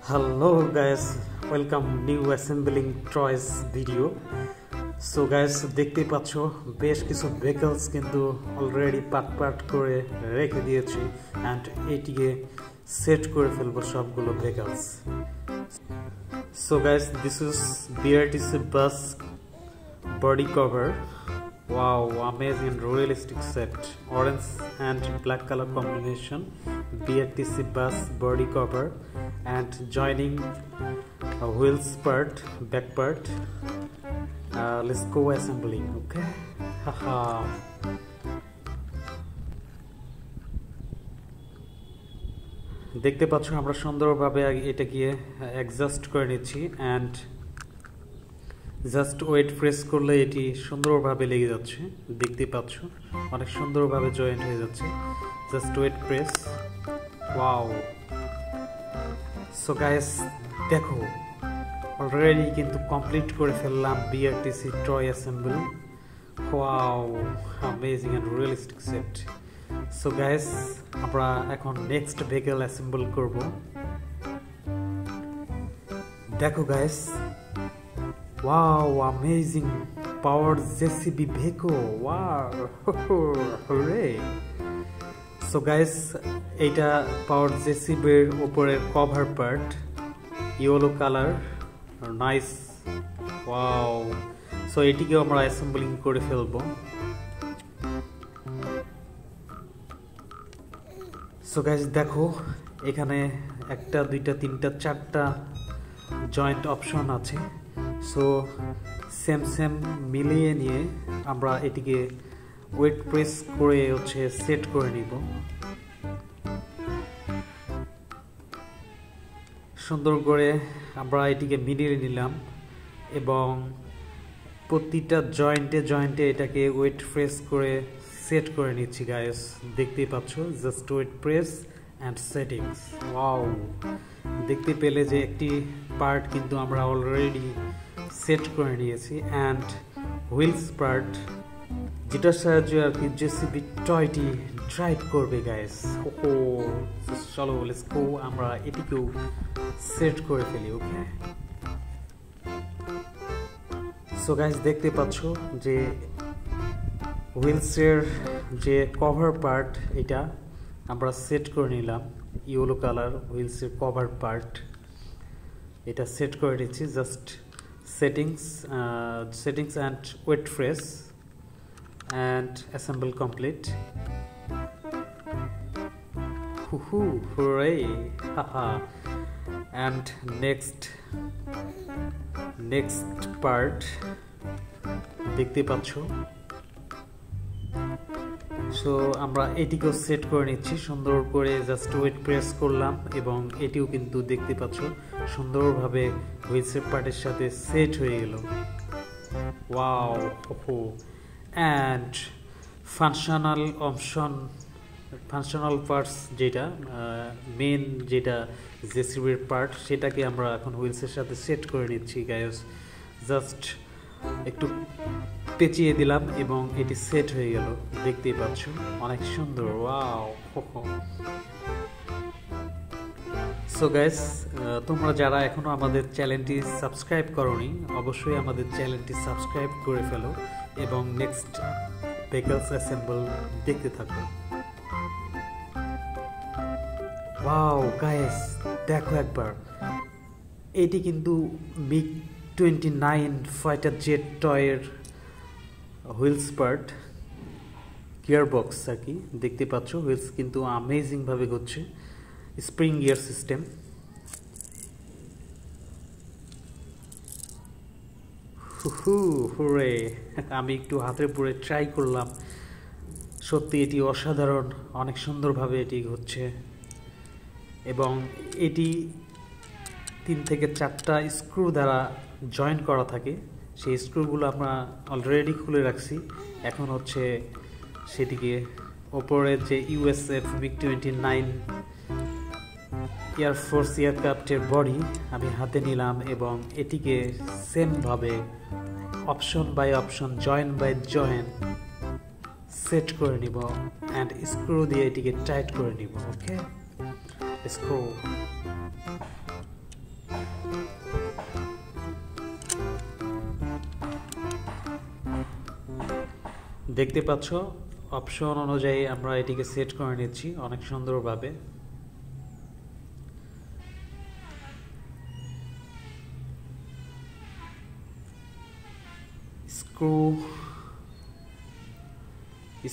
Hello guys, welcome new assembling toys video. So guys, দেখতে পাচ্ছ বেশ কিছু ভেহিকলস কিন্তু অলরেডি পার্ট করে রেখে দিয়েছি এন্ড এটিকে সেট করে ফেলবো সবগুলো vehicles. So guys, this is BRTC bus body cover. Wow, amazing realistic set. Orange and black color combination. BRTC bus body cover and joining wheels part, back part. Let's go assembling, okay? Haha. দেখতে পাচ্ছ আমরা সুন্দরভাবে এটাকে adjust করে নিচ্ছি and just wait press করলে এটি সুন্দরভাবে লেগে যাচ্ছে. দেখতে পাচ্ছ অনেক সুন্দরভাবে জয়েন্ট হয়ে যাচ্ছে. Just wait press. Wow. So guys দেখো অলরেডি কিন্তু কমপ্লিট করে ফেললাম BRTC toy assemble. Wow, amazing and realistic set. So guys আমরা এখন নেক্সট ভেহিকল অ্যাসেম্বল করব. দেখো guys, wow, amazing powered JCB vehicle. Wow, hooray. So guys, এটা powered JCB এর উপরের cover part, yellow colour, nice. Wow. So এটিকে আমরা assembling করে ফেলবো. সো গাইস দেখো এখানে একটা দুইটা তিনটা চারটা জয়েন্ট অপশন আছে. সো সেম মিলিয়ে নিয়ে আমরা এটিকে ওয়েট প্রেস করে সেট করে নিব. সুন্দর করে আমরা এটিকে মিলিয়ে নিলাম এবং প্রতিটা জয়েন্টে এটাকে ওয়েট প্রেস করে সেট করে নিচ্ছি গাইস. দেখতেই পাচ্ছ just wait press and settings. Wow, দেখতে পেলে যে একটি পার্ট কিন্তু আমরা অলরেডি সেট করে নিয়েছি এন্ড হুইলস পার্ট যেটার সাহায্যে আর কি জেসিবি টয়টি ড্রাইভ করবে গাইস. ওহো, চলো লেটস গো, আমরা এটিকেও সেট করে ফেলি. ওকে. সো গাইস দেখতে পাচ্ছ যে হুইলসের যে কভার পার্ট এটা আমরা সেট করে নিলাম. ইয়েলো কালার হুইলসের কভার পার্ট এটা সেট করে দিচ্ছি. Just settings and weight press and assemble complete. Hooray. Haha. And next part দেখতে পাচ্ছ. সো আমরা এটিকেও সেট করে নিচ্ছি সুন্দর করে. জাস্ট ওয়েট প্রেস করলাম এবং এটিও কিন্তু দেখতে পাচ্ছ সুন্দরভাবে হুইলসের পার্টের সাথে সেট হয়ে গেল. ওয়াও. ওহো. অ্যান্ড ফাংশনাল পার্টস যেটা মেন যেটা জেসিবির পার্ট সেটাকে আমরা এখন হুইলসের সাথে সেট করে নিচ্ছি গাইস. জাস্ট একটু পেঁচিয়ে দিলাম এবং এটি সেট হয়ে গেল. দেখতেই পাচ্ছ অনেক সুন্দর. ওয়াও. সো গাইস তোমরা যারা এখনো আমাদের চ্যানেলটি সাবস্ক্রাইব করোনি অবশ্যই আমাদের চ্যানেলটি সাবস্ক্রাইব করে ফেলো এবং নেক্সট ভেহিকলস অ্যাসেম্বল দেখতে থাকো. ওয়াও গাইস দেখো একবার, এটি কিন্তু MiG-29 ফাইটার জেট টয়ের হুইলস পার্ট, গিয়ার বক্স আর কি. দেখতে পাচ্ছ হুইলস কিন্তু অ্যামেজিং ভাবে ঘুরছে. Spring gear system. হুরে. আমি একটু হাতের উপরে ট্রাই করলাম. সত্যি এটি অসাধারণ, অনেক সুন্দরভাবে এটি ঘুরছে এবং এটি 3 থেকে 4টা স্ক্রু দ্বারা জয়েন করা থাকে. সেই স্ক্রুগুলো আমরা অলরেডি খুলে রাখছি. এখন সেটিকে ওপরের যে USF MiG-29 এয়ারফোর্স এয়ারক্রাফটের বডি আমি হাতে নিলাম এবং এটিকে সেমভাবে option by option join by join set করে নিব অ্যান্ড স্ক্রু দিয়ে এটিকে টাইট করে নিব. Okay, screw. দেখতে পাচ্ছ অপশন অনুযায়ী আমরা এটিকে সেট করে নিচ্ছি অনেক সুন্দরভাবে।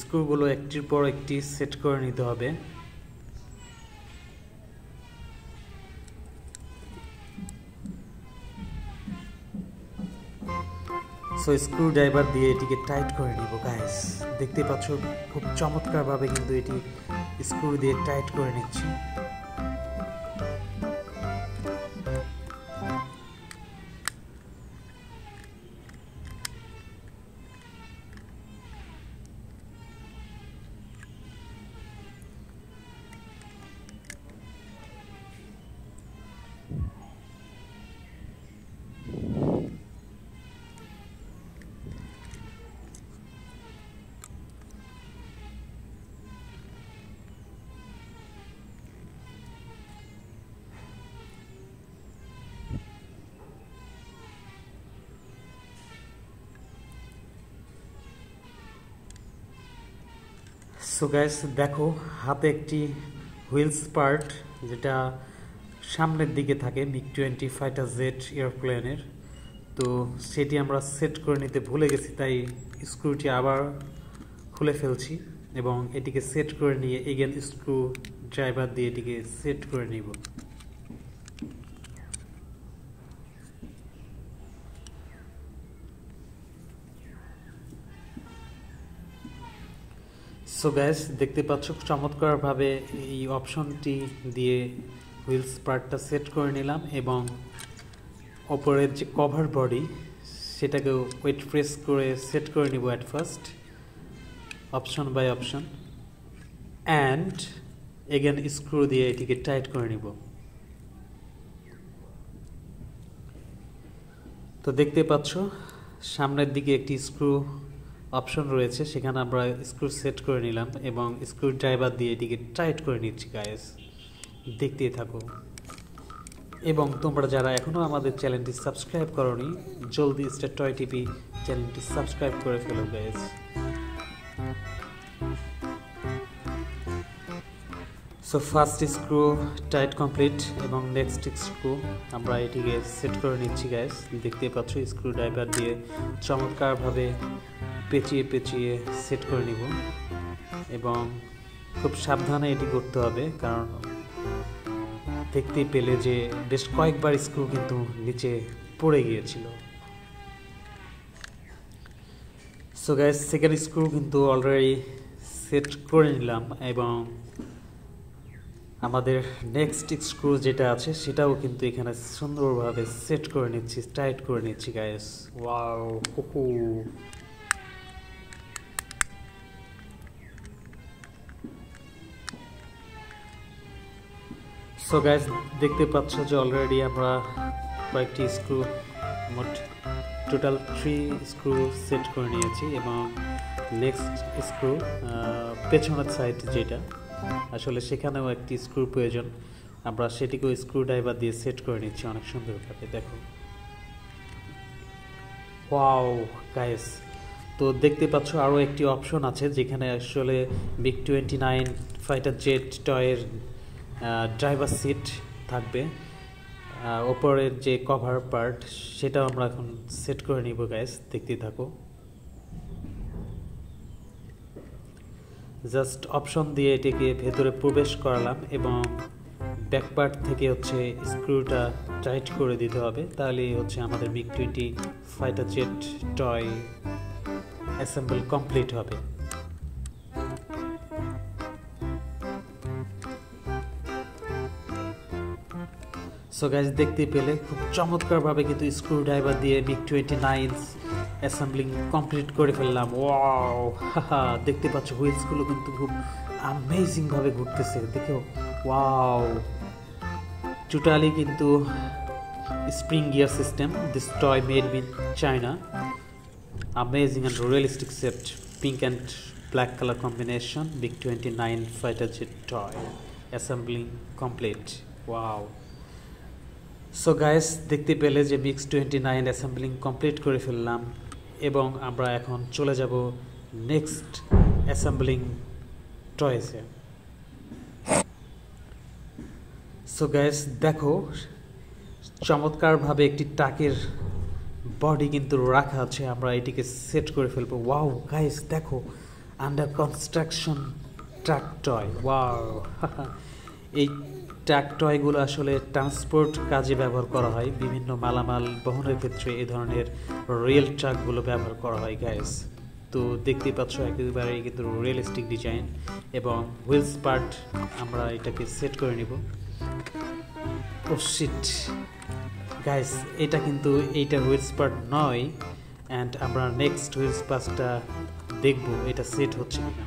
স্ক্রুগুলো একটির পর একটি সেট করে নিতে হবে। সো স্ক্রু ড্রাইভার দিয়ে এটিকে টাইট করে নিব গাইস। দেখতে পাচ্ছ খুব চমৎকারভাবে কিন্তু এটি স্ক্রু দিয়ে টাইট করে নিচ্ছি। সো গাইস দেখো হাতে একটি হুইলস পার্ট যেটা সামনের দিকে থাকে MiG-20 ফাইটার জেট এয়ারপ্লেনের, তো সেটি আমরা সেট করে নিতে ভুলে গেছি, তাই স্ক্রুটি আবার খুলে ফেলছি এবং এটিকে সেট করে নিয়ে এগেন স্ক্রু ড্রাইভার দিয়ে এটিকে সেট করে নিব। সো গাইস দেখতে পাচ্ছ চমৎকারভাবে এই অপশনটি দিয়ে হুইলস পার্টটা সেট করে নিলাম এবং ওপরের যে কভার বডি সেটাকে ওয়েট প্রেস করে সেট করে নিব at first, option by option, and again screw দিয়ে এটিকে টাইট করে নিব। তো দেখতে পাচ্ছ সামনের দিকে একটি স্ক্রু অপশন রয়েছে, সেখানে আমরা স্ক্রু সেট করে নিলাম এবং স্ক্রু ড্রাইভার দিয়ে এটিকে টাইট করে নিচ্ছি গাইস। দেখতেই থাকো এবং তোমরা যারা এখনও আমাদের চ্যানেলটি সাবস্ক্রাইব করোনি জলদি স্টার টয় টিভি চ্যানেলটি সাবস্ক্রাইব করে ফেলো guys. So first screw tight complete এবং নেক্সট স্ক্রু আমরা এটিকে সেট করে নিচ্ছি গাইস। দেখতে পাচ্ছ স্ক্রু ড্রাইভার দিয়ে চমৎকারভাবে পেঁচিয়ে পেঁচিয়ে সেট করে নিব এবং খুব সাবধানে এটি করতে হবে, কারণ দেখতে পেলে যে বেশ কয়েকবার স্ক্রু কিন্তু নিচে পড়ে গিয়েছিল। সো গাইস সেকেন্ড স্ক্রু কিন্তু অলরেডি সেট করে নিলাম এবং আমাদের নেক্সট স্ক্রু যেটা আছে সেটাও কিন্তু এখানে সুন্দরভাবে সেট করে নিচ্ছি, টাইট করে নিচ্ছি গাইস। ওয়াও হু। সো গাইস দেখতে পাচ্ছ যে অলরেডি আমরা কয়েকটি স্ক্রু, মোট টোটাল 3 স্ক্রু সেট করে নিয়েছি এবং নেক্সট স্ক্রু পেছনের সাইড যেটা আসলে সেখানেও একটি স্ক্রু প্রয়োজন, আমরা সেটিকেও স্ক্রু ড্রাইভার দিয়ে সেট করে নিচ্ছি অনেক সুন্দরভাবে। দেখো ওয়াও গাইস, তো দেখতে পাচ্ছ আরও একটি অপশন আছে যেখানে আসলে MiG-29 ফাইটার জেট টয়ের ড্রাইভার সিট থাকবে, ওপরের যে কভার পার্ট সেটাও আমরা এখন সেট করে নিব গাইস। দেখতে থাকো, জাস্ট অপশন দিয়ে এটিকে ভেতরে প্রবেশ করালাম এবং ব্যাক পার্ট থেকে হচ্ছে স্ক্রুটা টাইট করে দিতে হবে, তাহলেই হচ্ছে আমাদের MiG-20 fighter jet toy assemble complete হবে। সো গাইস দেখতে পেলে খুব চমৎকারভাবে কিন্তু স্ক্রু ড্রাইভার দিয়ে MiG-29 অ্যাসেম্বলিং কমপ্লিট করে ফেললাম। ওয়াও দেখতে পাচ্ছ হুইলসগুলো কিন্তু খুব অ্যামেজিং ভাবে ঘুরতেছে, দেখো ওয়াও। টোটালি কিন্তু spring gear system, this toy made in China, amazing and realistic set, pink and black colour combination, MiG-29 fighter jet toy assembling complete. Wow. So guys দেখতে পেলে যে MiG-29 অ্যাসেম্বলিং কমপ্লিট করে ফেললাম এবং আমরা এখন চলে যাব নেক্সট অ্যাসেম্বলিং টয়েসে। সো গাইস দেখো চমৎকারভাবে একটি টাকের বডি কিন্তু রাখা আছে, আমরা এটিকে সেট করে ফেলবো। ওয়াও গাইস দেখো under construction truck toy. Wow এই ট্রাক টয়গুলো আসলে ট্রান্সপোর্ট কাজে ব্যবহার করা হয়, বিভিন্ন মালামাল বহনের ক্ষেত্রে এই ধরনের রেল ট্রাকগুলো ব্যবহার করা হয় গাইস। তো দেখতেই পাচ্ছ একেবারে কিন্তু রিয়েলিস্টিক ডিজাইন এবং হুইলস পার্ট আমরা এটাকে সেট করে নিব। ও শিট গাইস এটা কিন্তু এইটা হুইলস পার্ট নয়, অ্যান্ড আমরা নেক্সট হুইলস পার্টটা দেখব এটা সেট হচ্ছে কিনা।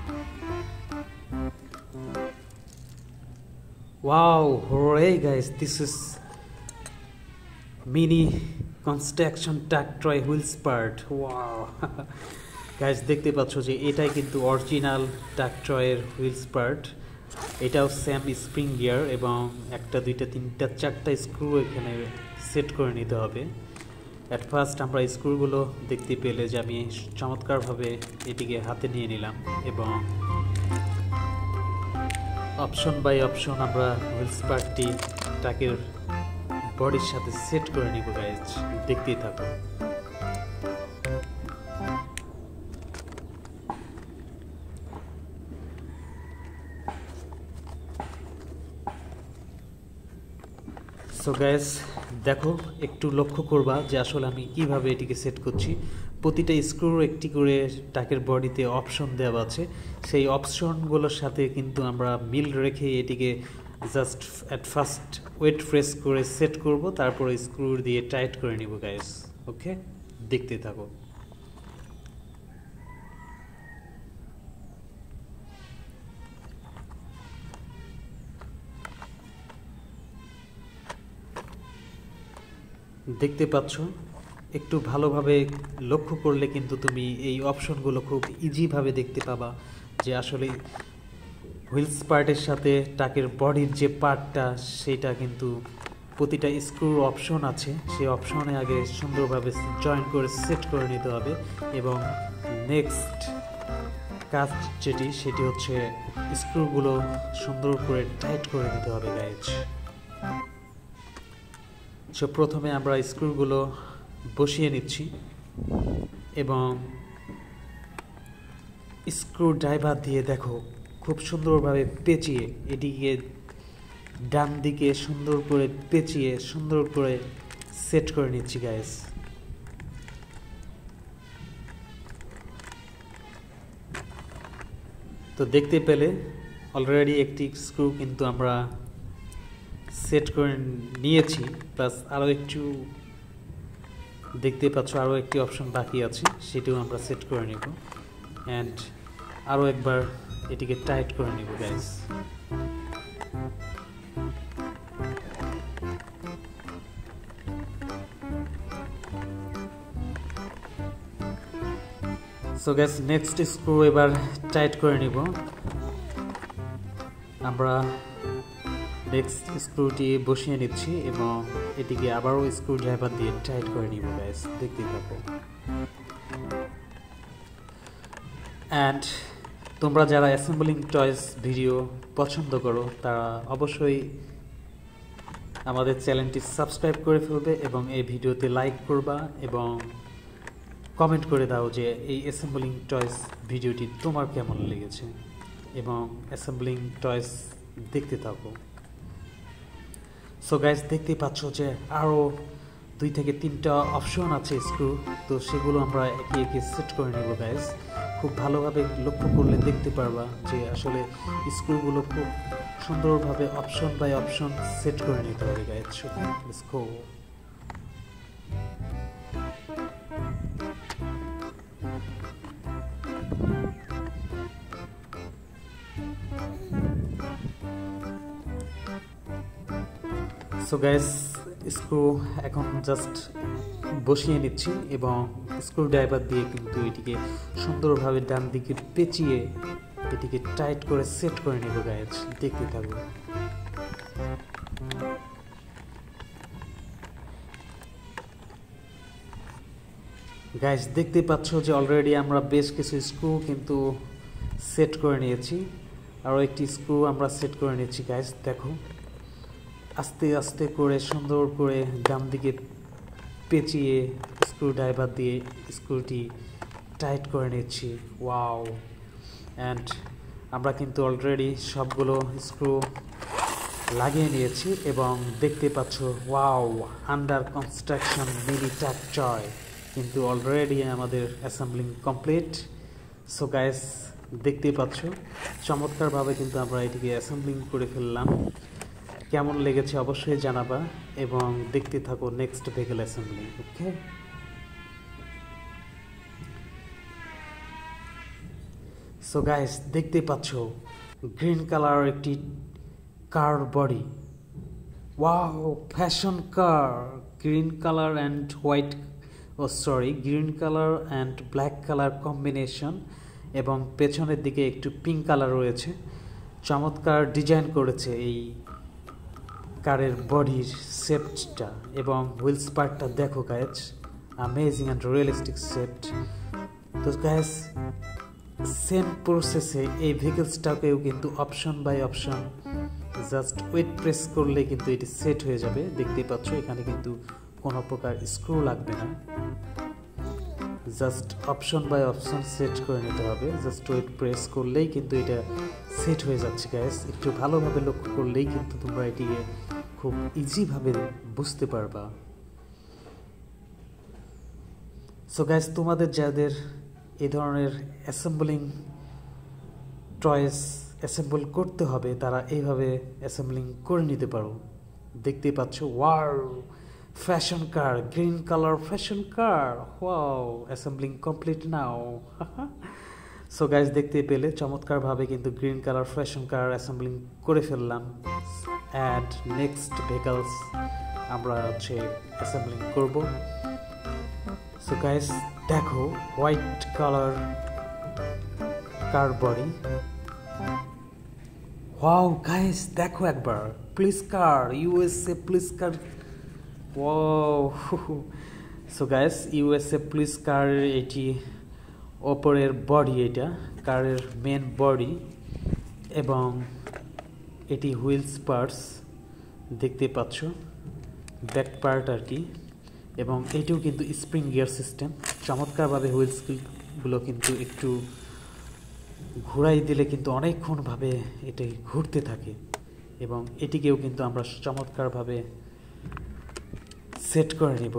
Wow, hooray guys, this is mini construction truck toy wheels part. Wow guys দেখতে পাচ্ছ যে এটাই কিন্তু অরিজিনাল ট্রাক টয়ের হুইলস পার্ট। এটাও সেম স্প্রিং গিয়ার এবং একটা দুইটা তিনটা চারটা স্ক্রু এখানে সেট করে নিতে হবে। অ্যাট ফার্স্ট আমরা স্ক্রুগুলো দেখতে পেলে যে আমি চমৎকারভাবে এটিকে হাতে নিয়ে নিলাম এবং অপশন বাই অপশন আমরা হুইলস পার্টটি ট্রাকের বডির সাথে সেট করে নিব গাইজ, দেখতেই থাকো। সো গাইজ দেখো একটু লক্ষ্য করবা যে আসলে আমি কিভাবে এটিকে সেট করছি। প্রতিটা স্ক্রুর একটি করে ট্রাকের বডিতে অপশন দেওয়া আছে, সেই অপশনগুলোর সাথে কিন্তু আমরা মিল রেখে এটিকে just at first wait press করে সেট করব, তারপরে স্ক্রু দিয়ে টাইট করে নিব গাইস। ওকে দেখতে থাকো। দেখতে পাচ্ছ একটু ভালোভাবে লক্ষ্য করলে কিন্তু তুমি এই অপশনগুলো খুব ইজিভাবে দেখতে পাবা যে আসলে হুইলস পার্টের সাথে ট্রাকের বডির যে পার্টটা সেটা কিন্তু প্রতিটা স্ক্রুর অপশন আছে, সেই অপশনে আগে সুন্দরভাবে জয়েন করে সেট করে নিতে হবে এবং নেক্সট কাজ যেটি সেটি হচ্ছে স্ক্রুগুলো সুন্দর করে টাইট করে নিতে হবে গাইজ। সো প্রথমে আমরা স্ক্রুগুলো বসিয়ে নিচ্ছি এবং স্ক্রু ড্রাইভার দিয়ে দেখো খুব সুন্দরভাবে পেঁচিয়ে এটিকে ডান দিকে সুন্দর করে পেঁচিয়ে সুন্দর করে সেট করে নিচ্ছি গাইস। তো দেখতে পেলে অলরেডি একটি স্ক্রু কিন্তু আমরা সেট করে নিয়েছি, প্লাস আরও একটু দেখতে পাচ্ছ আরও একটি অপশন বাকি আছে, সেটিও আমরা সেট করে নিব অ্যান্ড আরও একবার এটিকে টাইট করে নিব guys. So guys next screw এবার টাইট করে নিব। আমরা নেক্সট স্ক্রুটি বসিয়ে নিচ্ছি এবং এটিকে আবারও স্ক্রু ড্রাইভার দিয়ে টাইট করে নিব গাইস, দেখতে থাকো। অ্যান্ড তোমরা যারা অ্যাসেম্বলিং টয়েস ভিডিও পছন্দ করো তারা অবশ্যই আমাদের চ্যানেলটি সাবস্ক্রাইব করে ফেলবে এবং এই ভিডিওতে লাইক করবা এবং কমেন্ট করে দাও যে এই অ্যাসেম্বলিং টয়েস ভিডিওটি তোমার কেমন লেগেছে এবং অ্যাসেম্বলিং টয়েস দেখতে থাকো। সো গাইস দেখতেই পাচ্ছ যে আরও 2 থেকে 3টা অপশন আছে স্ক্রু, তো সেগুলো আমরা একে একে সেট করে নেব গাইস। খুব ভালোভাবে লক্ষ্য করলে দেখতে পারবা যে আসলে স্ক্রুগুলো খুব সুন্দরভাবে অপশন বাই অপশন সেট করে নিতে হবে guys. Let's go. So guys screw এখন জাস্ট বসিয়ে নিচ্ছি এবং স্ক্রু ড্রাইভার দিয়ে কিন্তু এটিকে সুন্দরভাবে ডান দিকে পেঁচিয়ে এটিকে টাইট করে সেট করে নেব গাইস, দেখতে থাকবো। গাইস দেখতে পাচ্ছ যে অলরেডি আমরা বেশ কিছু স্ক্রু কিন্তু সেট করে নিয়েছি, আর একটি স্ক্রু আমরা সেট করে নিয়েছি। গাইস দেখো আস্তে আস্তে করে সুন্দর করে ডান দিকে পেঁচিয়ে স্ক্রু ড্রাইভার দিয়ে স্ক্রুটি টাইট করে নিচ্ছি। ওয়াও! অ্যান্ড আমরা কিন্তু অলরেডি সবগুলো স্ক্রু লাগিয়ে নিয়েছি এবং দেখতে পাচ্ছ ওয়াও, আন্ডার কনস্ট্রাকশন মিনি টাক টয় কিন্তু অলরেডি আমাদের অ্যাসেম্বলিং কমপ্লিট। সো গাইস দেখতে পাচ্ছ চমৎকারভাবে কিন্তু আমরা এটিকে অ্যাসেম্বলিং করে ফেললাম। কেমন লেগেছে অবশ্যই জানাবা এবং দেখতে থাকো next vehicle assembly. Okay, so guys দেখতে পাচ্ছ গ্রিন কালার একটি car body. Wow, fashion car, green colour and white, green colour and black colour combination এবং পেছনের দিকে একটু পিঙ্ক কালার রয়েছে। চমৎকার ডিজাইন করেছে এই কারের বডির শেপটা এবং হুইলস পার্টটা দেখো guys, amazing and realistic shape. তো গাইস সেম প্রসেসে এই ভেহিকলসটাকেও কিন্তু option by option just wait press করলে কিন্তু এটি সেট হয়ে যাবে। দেখতে পাচ্ছ এখানে কিন্তু কোনো প্রকার স্ক্রু লাগবে না, just option by option set করে নিতে হবে। জাস্ট ওয়েট প্রেস করলেই কিন্তু এটা সেট হয়ে যাচ্ছে গাইস। একটু ভালোভাবে লক্ষ্য করলেই কিন্তু তোমরা এটিকে খুব ইজিভাবে বুঝতে পারবা। সো গাইস তোমাদের যাদের এই ধরনের অ্যাসেম্বলিং টয়েস অ্যাসেম্বল করতে হবে তারা এইভাবে অ্যাসেম্বলিং করে নিতে পারো। দেখতে পাচ্ছ wow, fashion car, green colour fashion car. Wow, assembling complete now. So guys দেখতে পেলে চমৎকারভাবে কিন্তু green colour fashion car assembling করে ফেললাম। অ্যান্ড নেক্সট ভেহিকলস আমরা অ্যাসেম্বলিং করব। সো গাইস দেখো white colour car body. Wow guys দেখো একবার, police car, USA police car. Wow! So guys USA police car এটি ওপরের বডি, এটা কারের মেন বডি এবং এটি হুইলস পার্টস দেখতে পাচ্ছ, ব্যাক পার্ট আর কি। এবং এটিও কিন্তু স্প্রিং গিয়ার সিস্টেম। চমৎকারভাবে হুইলসগুলো কিন্তু একটু ঘুরাই দিলে কিন্তু অনেকক্ষণভাবে এটি ঘুরতে থাকে এবং এটিকেও কিন্তু আমরা চমৎকারভাবে সেট করে নিব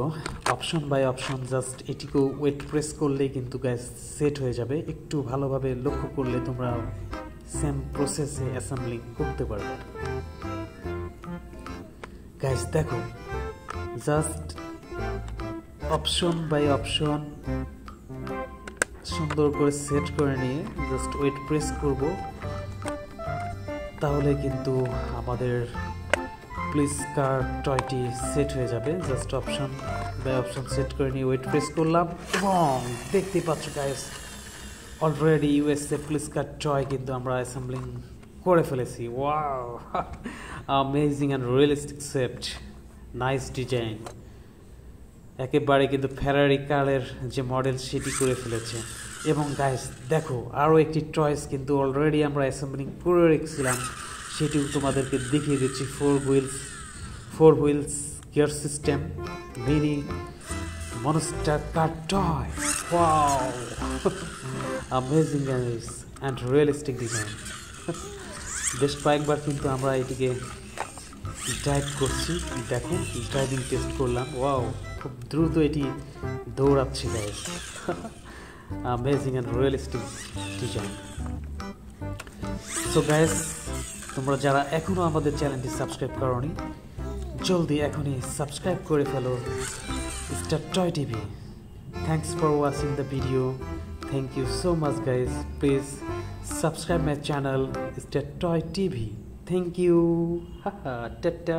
অপশন বাই অপশন। জাস্ট এটিকেও ওয়েট প্রেস করলেই কিন্তু গাইস সেট হয়ে যাবে। একটু ভালোভাবে লক্ষ্য করলে তোমরা সেম প্রসেসে অ্যাসেম্বলিং করতে পারবে। গাইস দেখো জাস্ট অপশন বাই অপশন সুন্দর করে সেট করে নিয়ে জাস্ট ওয়েট প্রেস করব, তাহলে কিন্তু আমাদের পুলিশ কার টয়টি সেট হয়ে যাবে। Just option by option set করে নিয়ে ওয়েট প্রেস করলাম এবং দেখতে পাচ্ছ guys already USA police car toy কিন্তু আমরা অ্যাসেম্বলিং করে ফেলেছি। Wow, amazing and realistic shaped, nice design. একেবারে কিন্তু ফেরারি কারের যে মডেল সেটি করে ফেলেছে। এবং গাইস দেখো আরও একটি টয়েস কিন্তু অলরেডি আমরা অ্যাসেম্বলিং করে রেখেছিলাম, সেটিও তোমাদেরকে দেখিয়ে দিচ্ছি। Four wheels gear system mini monster car toy. Wow, amazing and realistic design. বেশ কয়েকবার কিন্তু আমরা এটিকে ড্রাইভ করছি, দেখো ড্রাইভিং টেস্ট করলাম। ওয়াও, খুব দ্রুত এটি দৌড়াচ্ছে guys. Amazing and realistic design. So guys তোমরা যারা এখনও আমাদের চ্যানেলটি সাবস্ক্রাইব করোনি জলদি এখনই সাবস্ক্রাইব করে ফেলো star toy TV. Thanks for watching the video. Thank you so much guys. Please subscribe my channel Star Toy TV. Thank you. Haha, tata.